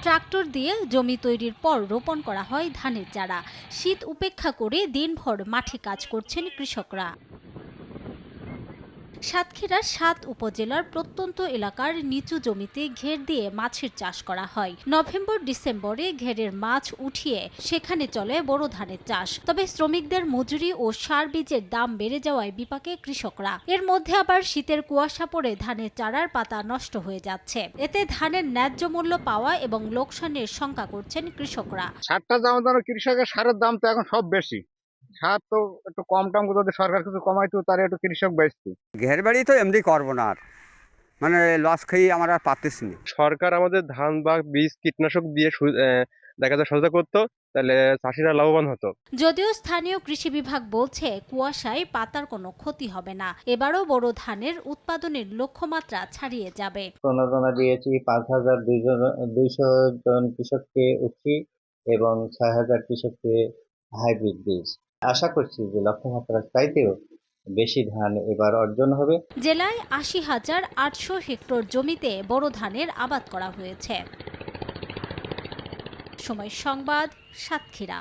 Tractor দিয়ে জমি তৈরির পর রোপণ করা হয় ধানের চারা। শীত উপেক্ষা করে দিনভর মাঠে কাজ করছেন কৃষকরা। সাতক্ষীরার ৭ উপজেলার প্রত্যন্ত এলাকার নিচু জমিতে ঘের দিয়ে মাছের চাষ করা হয়। নভেম্বর-ডিসেম্বরে ঘেরের মাছ উঠিয়ে সেখানে চলে বোরো ধানের চাষ। তবে শ্রমিকদের মজুরি ও সার বীজের দাম বেড়ে যাওয়ায় বিপাকে কৃষকরা। এর মধ্যে আবার শীতের কুয়াশা পড়ে ধানের চারার পাতা নষ্ট হয়ে যাচ্ছে। এতে ধানের ন্যায্য মূল্য পাওয়া এবং লোকসানের শঙ্কা করছেন কৃষকরা। সারটা যেমন ধরো কৃষকের সারের দাম তো এখন সব বেশি। সার তো একটু কম টম যদি সরকার কিছু কমাইতো তাহলে একটু কৃষক বেচতো। ঘের বাড়ি তো এমনি করবো না আর, মানে লস খেয়ে আমরা আর পারতেছি না। সরকার আমাদের ধান বা বীজ কীটনাশক দিয়ে দেখা যায় সহায়তা করতো, তাহলে চাষিরা লাভবান হতো। যদিও স্থানীয় কৃষি বিভাগ বলছে কুয়াশায় পাতার কোনো ক্ষতি হবে না। এবারও বোরো ধানের উৎপাদনের লক্ষ্যমাত্রা ছাড়িয়ে যাবে। প্রণোদনা দিয়েছি ৫,২০০ জন কৃষককে উঠি এবং ৬,০০০ কৃষককে হাইব্রিড বীজ। আশা করছি যে লক্ষ্যমাত্রার চাইতেও বেশি ধান এবার অর্জন হবে। জেলায় ৮০,৮০০ হেক্টর জমিতে বোরো ধানের আবাদ করা হয়েছে। সময় সংবাদ, সাতক্ষীরা।